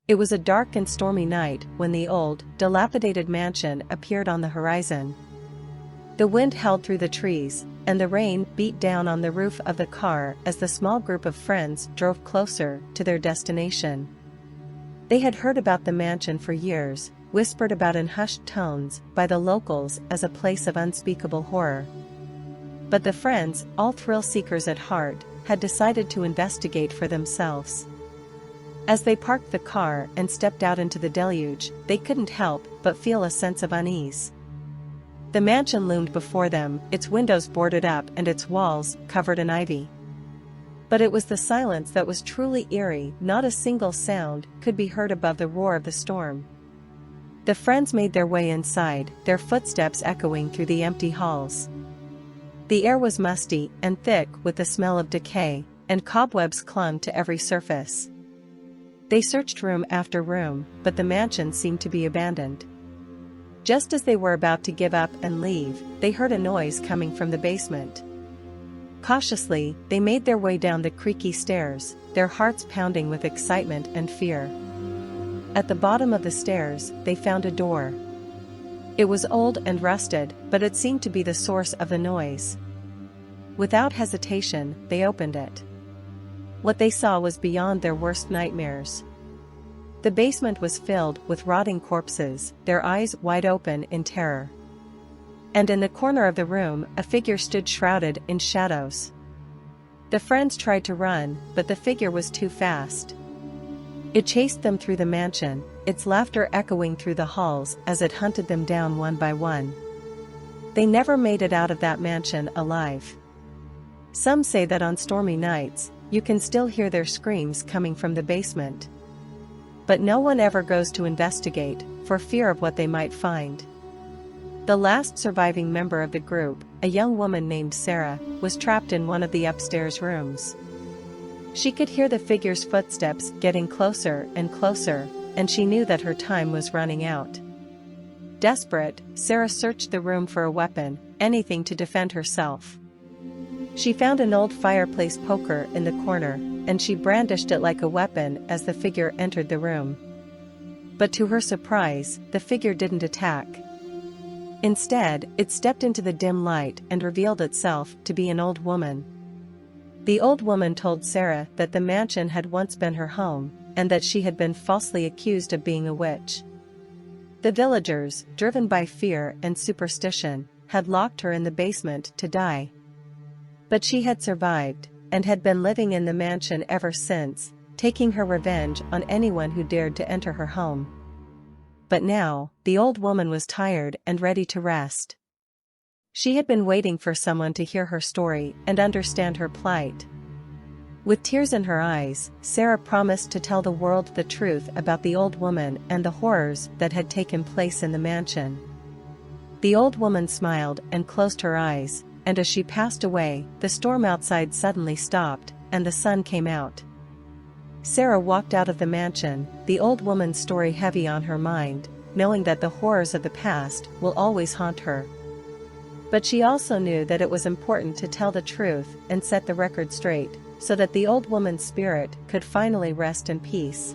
It was a dark and stormy night when the old, dilapidated mansion appeared on the horizon. The wind howled through the trees, and the rain beat down on the roof of the car as the small group of friends drove closer to their destination. They had heard about the mansion for years, whispered about in hushed tones by the locals as a place of unspeakable horror. But the friends, all thrill-seekers at heart, had decided to investigate for themselves. As they parked the car and stepped out into the deluge, they couldn't help but feel a sense of unease. The mansion loomed before them, its windows boarded up and its walls covered in ivy. But it was the silence that was truly eerie. Not a single sound could be heard above the roar of the storm. The friends made their way inside, their footsteps echoing through the empty halls. The air was musty and thick with the smell of decay, and cobwebs clung to every surface. They searched room after room, but the mansion seemed to be abandoned. Just as they were about to give up and leave, they heard a noise coming from the basement. Cautiously, they made their way down the creaky stairs, their hearts pounding with excitement and fear. At the bottom of the stairs, they found a door. It was old and rusted, but it seemed to be the source of the noise. Without hesitation, they opened it. What they saw was beyond their worst nightmares. The basement was filled with rotting corpses, their eyes wide open in terror. And in the corner of the room, a figure stood shrouded in shadows. The friends tried to run, but the figure was too fast. It chased them through the mansion, its laughter echoing through the halls as it hunted them down one by one. They never made it out of that mansion alive. Some say that on stormy nights, you can still hear their screams coming from the basement. But no one ever goes to investigate, for fear of what they might find. The last surviving member of the group, a young woman named Sarah, was trapped in one of the upstairs rooms. She could hear the figure's footsteps getting closer and closer, and she knew that her time was running out. Desperate, Sarah searched the room for a weapon, anything to defend herself. She found an old fireplace poker in the corner, and she brandished it like a weapon as the figure entered the room. But to her surprise, the figure didn't attack. Instead, it stepped into the dim light and revealed itself to be an old woman. The old woman told Sarah that the mansion had once been her home, and that she had been falsely accused of being a witch. The villagers, driven by fear and superstition, had locked her in the basement to die. But she had survived, and had been living in the mansion ever since, taking her revenge on anyone who dared to enter her home. But now, the old woman was tired and ready to rest. She had been waiting for someone to hear her story and understand her plight. With tears in her eyes, Sarah promised to tell the world the truth about the old woman and the horrors that had taken place in the mansion. The old woman smiled and closed her eyes, and as she passed away, the storm outside suddenly stopped, and the sun came out. Sarah walked out of the mansion, the old woman's story heavy on her mind, knowing that the horrors of the past will always haunt her. But she also knew that it was important to tell the truth and set the record straight, so that the old woman's spirit could finally rest in peace.